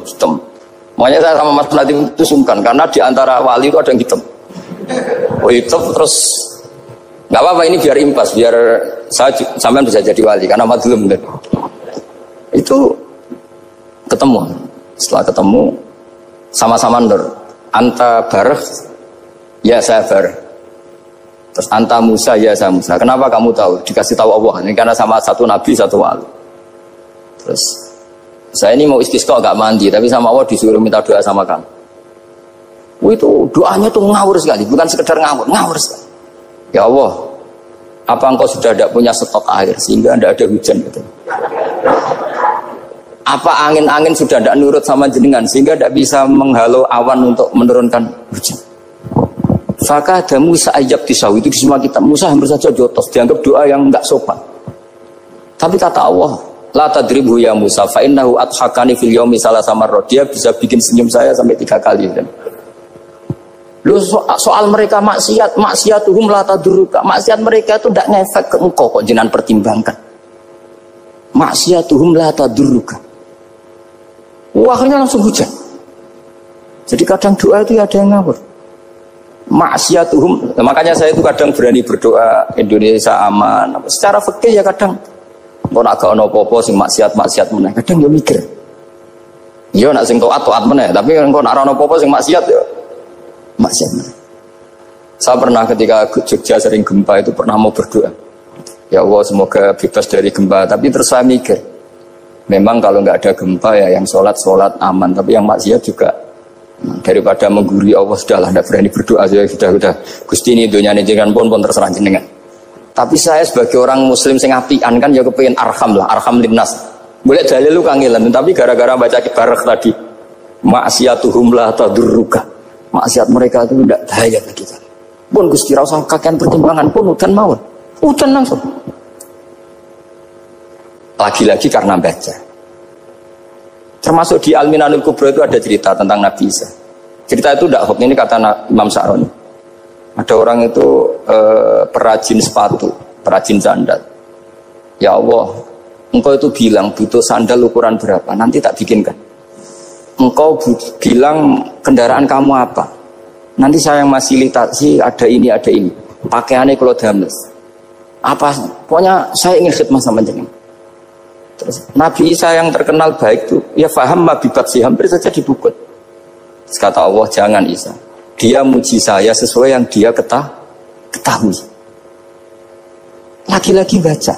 Makanya saya sama Mas Nadim itu sungkan karena di antara wali itu ada yang hitam. Oh hitam terus nggak apa-apa ini biar impas, biar sampean bisa jadi wali karena madlum kan. Itu ketemu. Setelah ketemu sama-sama nur. Anta bareh, ya saya bareh. Terus anta Musa, ya saya Musa. Kenapa kamu tahu? Dikasih tahu Allah. Ini karena sama satu nabi, satu wali. Terus saya ini mau istisqa gak mandi, tapi sama Allah disuruh minta doa sama kamu. Itu doanya tuh ngawur sekali, bukan sekedar ngawur sekali. Ya Allah, apa engkau sudah tidak punya stok air sehingga tidak ada hujan gitu? Apa angin-angin sudah tidak nurut sama jenengan sehingga tidak bisa menghalau awan untuk menurunkan hujan? Maka ada Musa ajab tisaw, itu di semua kitab. Musa hampir saja jotos, dianggap doa yang enggak sopan. Tapi kata Allah, la tadribhu ya Musa fa innahu adhakani fil yaumi salasa marrat. Dia bisa bikin senyum saya sampai 3 kali. Lu soal mereka maksiatuhum la tadruka. Maksiat mereka itu tidak ngefek ke engkau kok jenengan pertimbangkan. Maksiatuhum la tadruka. Akhirnya langsung hujan. Jadi kadang doa itu ada yang ngawur. Maksiatuhum, makanya saya itu kadang berani berdoa Indonesia aman. Secara fikih ya kadang kok nak gak ono apa-apa sing maksiat meneh. Kadang yo mikir. Yo nak sing taat meneh, tapi kok nak ono apa-apa sing maksiat yo maksiat meneh. Saya pernah ketika Jogja sering gempa itu pernah mau berdoa. Ya Allah semoga bebas dari gempa, tapi terus saya mikir. Memang kalau nggak ada gempa ya yang sholat aman, tapi yang maksiat juga. Daripada menggurui Allah sudahlah, tidak berani berdoa sudah Gusti ini dunia ini jangan pun terserah jenengan. Tapi saya sebagai orang muslim sing apian kan ya kepengin arham linnas. Boleh dalil lu kangelan, tapi gara-gara baca kibarek tadi maksiatuhum la tadurruka. Maksiat mereka itu tidak bahaya bagi kita. Pun Gusti ra usah kakean pertimbangan pun udan mawon. Udan langsung. Lagi-lagi karena baca. Termasuk di Al-Minanul Kubra itu ada cerita tentang Nabi Isa. Cerita itu tidak hoax, ini kata Imam Sa'roni. Ada orang itu perajin sepatu, perajin sandal. Ya Allah, engkau itu bilang butuh sandal ukuran berapa, nanti tak bikinkan. Engkau bilang kendaraan kamu apa, nanti saya yang fasilitasi ada ini. Pakaiannya kalau dames. Apa, pokoknya saya ingin khidmah sama jenengan. Terus Nabi Isa yang terkenal baik itu ya faham mabibat sih hampir saja dibukut. Terus kata Allah jangan Isa, dia muji saya sesuai yang dia ketahui. Lagi-lagi baca.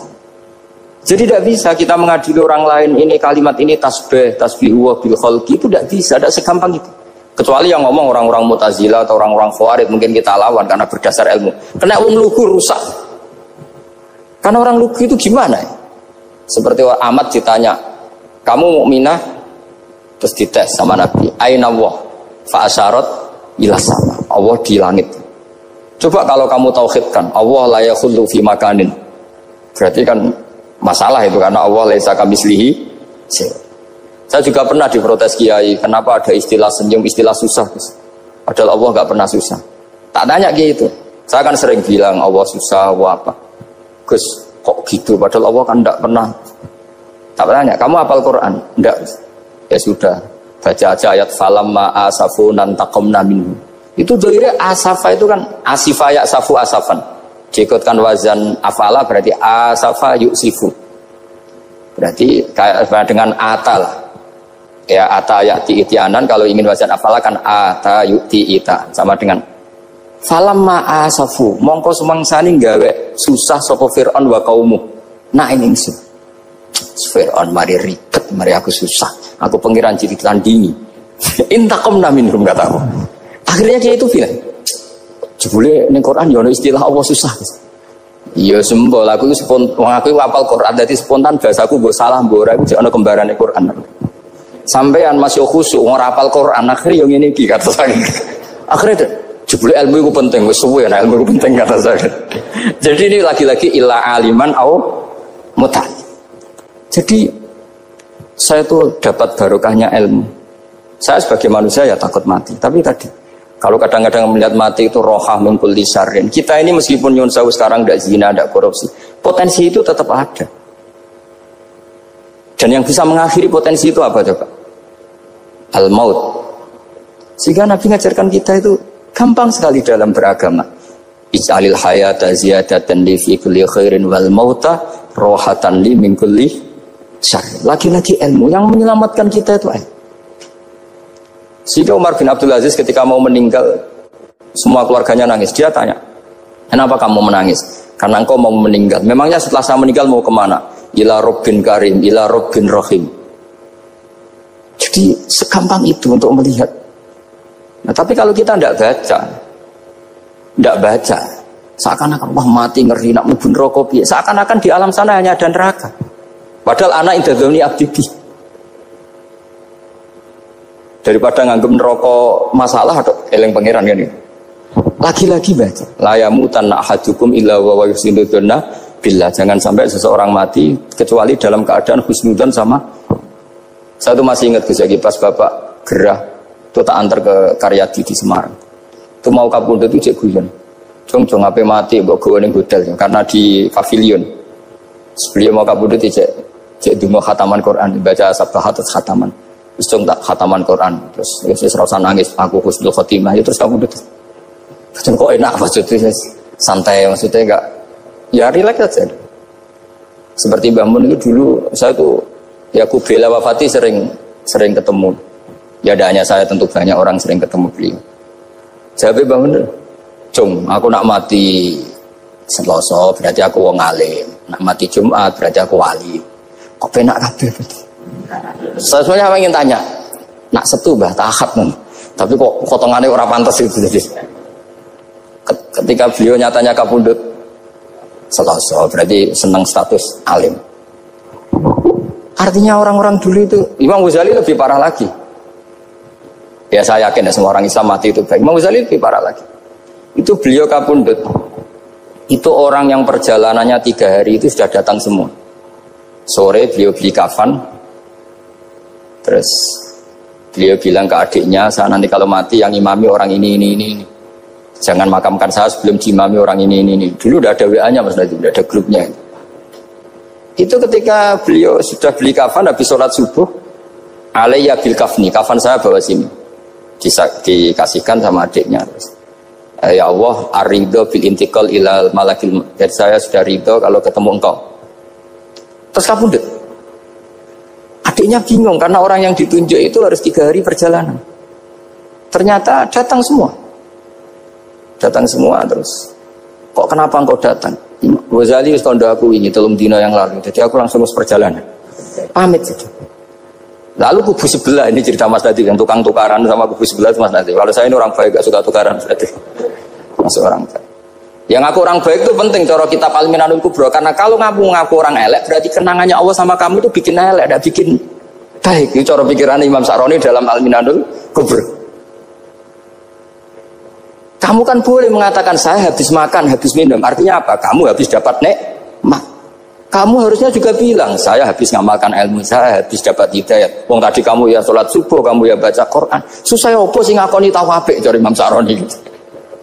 Jadi tidak bisa kita mengadili orang lain ini kalimat ini tasbih wa bil khalqi, itu tidak bisa, tidak segampang itu. Kecuali yang ngomong orang-orang Mu'tazilah atau orang-orang Khawarij mungkin kita lawan karena berdasar ilmu. Kena lugu rusak. Karena orang lugu itu gimana ya? Seperti Ahmad ditanya, kamu mukminah? Terus dites sama Nabi, aina Allah? Fa asyarat ila sama. Allah di langit. Coba kalau kamu tauhidkan, Allah la yakhullu fi makanin. Berarti kan masalah itu karena Allah laisa kamitslihi. Saya juga pernah diprotes kiai, kenapa ada istilah senyum, istilah susah? Padahal Allah nggak pernah susah. Tak tanya gitu. Saya kan sering bilang Allah susah, Allah apa? Gus, kok gitu? Padahal Allah kan tidak pernah. Tak tanya, kamu hafal Quran? Enggak. Ya sudah, baca aja ayat falamma asafunan taqamna minhu. Itu doire asafa itu kan asifa ya safu asafan. Jikutkan wazan afala berarti asafa yusifu. Berarti kayak dengan ata lah. Ya ata ya'ti itianan, kalau ingin wazan afala kan ata yu'ti ita, sama dengan falamma asafu mongko sumangsani gawe susah sapa Fir'aun wa kaumu. Nah ini ingsun Fir'aun mari ribet, mari aku susah, aku pengiran jadi tandingi. Intaqamna minhum kataku. Akhirnya dia itu bilang, jebule ning Quran yo istilah Allah susah. Iya sembol aku itu aku hafal Quran dadi spontan bahasaku mbok salah mbok ora iku ana kembarane Quran. Sampean masih khusyuk ora hafal Quran akhirnya yo ngene iki kata saya. Akhirnya jebule ilmu itu penting, wis suwe nah ilmu itu penting kata saya. Jadi ini lagi-lagi illa aliman au mutal. Jadi saya tuh dapat barokahnya ilmu. Saya sebagai manusia ya takut mati. Tapi tadi kalau kadang-kadang melihat mati itu rohah min kulli syarrin. Kita ini meskipun nyun sewu sekarang tidak zina, tidak korupsi, potensi itu tetap ada. Dan yang bisa mengakhiri potensi itu apa coba? Al-maut. Sehingga Nabi mengajarkan kita itu gampang sekali dalam beragama. ij'alil hayata ziyadatan li fi kulli khairin wal mauta rohatan li min kulli syarr. Lagi-lagi ilmu yang menyelamatkan kita itu ilmu. Sehingga Umar bin Abdul Aziz ketika mau meninggal, semua keluarganya nangis. Dia tanya, kenapa kamu menangis? Karena engkau mau meninggal. Memangnya setelah saya meninggal mau kemana? Ila Rabbin Karim, ila Rabbin Rahim. Jadi segampang itu untuk melihat. Nah, tapi kalau kita tidak baca, seakan-akan wah mati ngeri nak mlebu neraka piye. Seakan-akan di alam sana hanya ada neraka. Padahal anak indadzoni abdi. Daripada nganggep neraka masalah atau eleng pangeran kan ini. Lagi-lagi baca. La yamutan ahadukum illa wa yusinuduna billah. Jangan sampai seseorang mati kecuali dalam keadaan husnudzon sama. Saya tuh masih ingat Gus Yaki pas Bapak gerah itu tak antar ke Karyadi di Semarang. Itu mau kapundhut itu cek guyon. Jong ape mati mbok gawe ning hotel karena di pavilion. Sebelum mau kapundhut cek donga khataman Quran, baca sabbahat terus khataman. Terus jong tak khataman Quran, terus wis ora usah nangis, aku husnul khotimah ya terus kapundhut. Terus kok enak maksudnya santai maksudnya enggak ya rileks aja. Seperti Mbah Mun itu dulu saya tuh ya aku bela wafati sering ketemu. Ya ada hanya saya tentu banyak orang sering ketemu beliau. Jawabnya Mbah Mun, "Cung, aku nak mati Selasa berarti aku wong alim. Nak mati Jumat berarti aku wali." Kok penak kabeh. Saya sebenarnya ingin tanya, nak Setu Mbah Tahap nih. Tapi kok potongannya ora pantas itu jadi. Ketika beliau nyatanya kapundhut Selasa berarti senang status alim. Artinya orang-orang dulu itu Imam Ghazali lebih parah lagi. Ya saya yakin ya semua orang Islam mati itu baik. Imam Ghazali lebih parah lagi. Itu beliau kapundhut. Itu orang yang perjalanannya 3 hari itu sudah datang semua. Sore beliau beli kafan. Terus beliau bilang ke adiknya, saya nanti kalau mati yang imami orang ini. Jangan makamkan saya sebelum diimami orang ini. Dulu udah ada WA-nya Mas Nadi, udah ada grupnya. Itu ketika beliau sudah beli kafan habis sholat subuh, alayya bil kafni, kafan saya bawa sini. Dikasihkan sama adiknya. Ya Allah, ar-ridho bil intiqal ilal malakil. Jadi saya sudah ridho kalau ketemu engkau. Terus kapundhut. Adiknya bingung karena orang yang ditunjuk itu harus 3 hari perjalanan. Ternyata datang semua terus. Kok kenapa engkau datang? Ghazali wis tondo aku ini 3 dina yang lalu. Jadi aku langsung perjalanan. Pamit saja. Lalu kubu sebelah ini cerita Mas Nadi yang tukang tukaran sama kubu sebelah itu Mas Nadi. Kalau saya ini orang baik gak suka tukaran berarti. Masuk orang baik. Yang aku orang baik itu penting cara kitab Al-Minanul Kubra karena kalau ngaku orang elek berarti kenangannya Allah sama kamu itu bikin elek, tidak bikin baik. Itu cara pikiran Imam Sa'roni dalam Al-Minanul Kubra. Kamu kan boleh mengatakan saya habis makan, habis minum. Artinya apa? Kamu habis dapat nikmat. Kamu harusnya juga bilang saya habis ngamalkan ilmu, saya habis dapat hidayat. Wong tadi kamu ya sholat subuh, kamu ya baca Quran. Susah opo sing ngakoni tau apik dari Imam Sa'roni.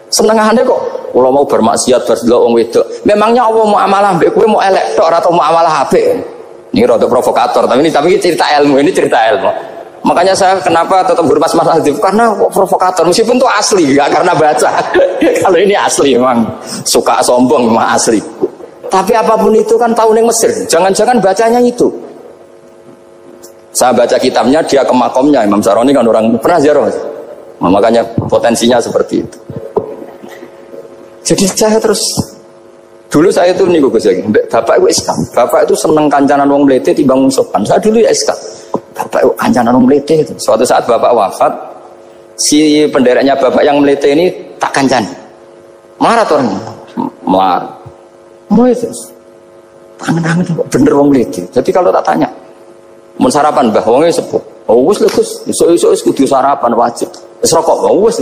Senengane kok kalau mau bermaksiat berdelok wong wedok. Memangnya Allah mau amalah mbek kowe mau elek tok ora tau mau amalah apik. Ini rada provokator, tapi ini cerita ilmu, Makanya saya kenapa tetap bermas Mas Azif karena provokator meskipun itu asli ya karena baca. Kalau ini asli memang suka sombong memang asli. Tapi apapun itu kan tahun yang Mesir. Jangan-jangan bacanya itu. Saya baca kitabnya dia ke makomnya Imam Sa'roni kan orang pernah ziarah. Makanya potensinya seperti itu. Jadi saya terus dulu saya itu nih Gus Yaki. Bapak itu SK. Bapak itu seneng kancanan wong mlete timbang wong sopan. Saya dulu ya SK. Bapak kancanan wong mlete itu. Suatu saat bapak wafat, si pendereknya bapak yang mlete ini tak kancan. Marah tuh orang. Marah. Mau itu. Tangan-tangan bener wong mlete. Jadi kalau tak tanya, mau sarapan Mbah wonge sepuh. Oh wis lho Gus, iso-iso wis kudu sarapan wajib. Wis rokok wis.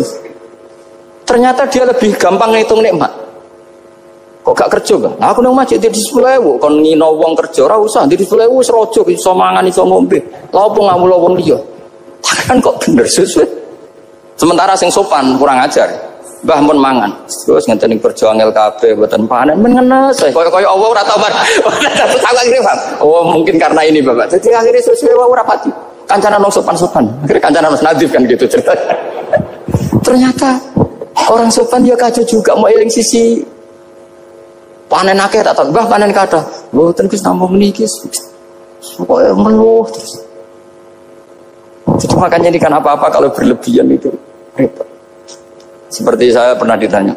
Ternyata dia lebih gampang ngitung nikmat. Kok gak kerja kan? Nah, aku nang masjid di 10.000, kon ngino wong kerja ora usah di 10.000 wis raja iso mangan iso ngombe. Lha opo ngamul wong liya? Kan kok bener sesuai. Sementara sing sopan kurang ajar. Mbah mun mangan. Terus ngenteni kerja angel kabeh mboten panen men ngenes. Kaya Allah ora tau Oh, mungkin karena ini Bapak. Jadi akhirnya sesuai wae ora pati. Kancanan wong sopan-sopan. Akhirnya kancanan Mas Nadif kan gitu ceritanya. Ternyata Orang sopan dia kacau juga, mau eling sisi panen akeh tak tahu, panen kata, mboten Gus namung niki. Pokoknya ngeluh terus. Jadi makanya ini kan apa-apa kalau berlebihan itu repot. Seperti saya pernah ditanya,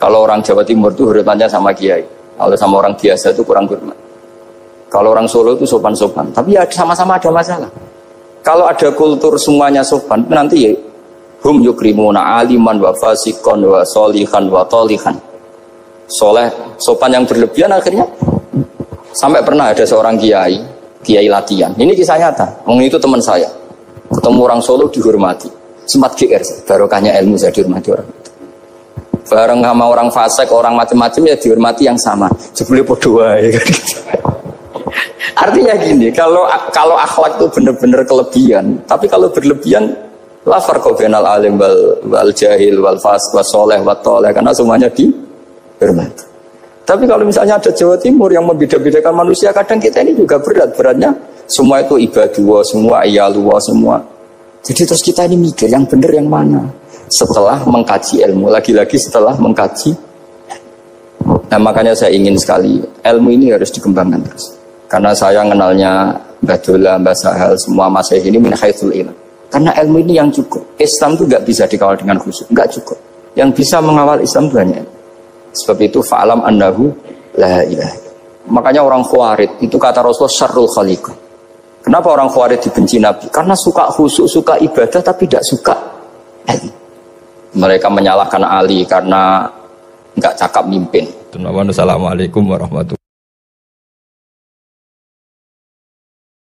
kalau orang Jawa Timur itu hormatnya sama kiai, kalau sama orang biasa itu kurang hormat. Kalau orang Solo itu sopan-sopan, tapi ya sama-sama ada masalah. Kalau ada kultur semuanya sopan, nanti ya hum yukrimuna aliman wa fasikon wa solihan wa tolihan. Soleh, sopan yang berlebihan akhirnya sampai pernah ada seorang kiai latihan. Ini kisah nyata. Itu teman saya. Ketemu orang Solo dihormati. Sempat GR, barokahnya ilmu saya dihormati orang itu. Bareng sama orang fasik, orang macam-macam ya dihormati yang sama. Sebelum berdoa ya kan. Artinya gini, kalau akhlak itu benar-benar kelebihan, tapi kalau berlebihan la farqa bainal alim wal jahil wal fasik was soleh wat toleh, karena semuanya dihormati. Tapi kalau misalnya ada Jawa Timur yang membeda-bedakan manusia, kadang kita ini juga beratnya semua itu ibadah, semua iyalullah, semua. Jadi terus kita ini mikir yang benar yang mana setelah mengkaji ilmu, lagi-lagi setelah mengkaji. Nah makanya saya ingin sekali ilmu ini harus dikembangkan terus. Karena saya kenalnya Mbah Dola, Mbah Sahal, semua masyayikh ini min haitsul ilm. Karena ilmu ini yang cukup. Islam itu nggak bisa dikawal dengan khusyuk, nggak cukup. Yang bisa mengawal Islam itu hanya ilmu. Sebab itu fa'alam annahu la ilaha. Makanya orang Khawarij itu kata Rasulullah syarrul khaliqah. Kenapa orang Khawarij dibenci Nabi? Karena suka khusyuk, suka ibadah tapi tidak suka ilmu. Mereka menyalahkan Ali karena nggak cakap mimpin. Assalamualaikum warahmatullahi wabarakatuh.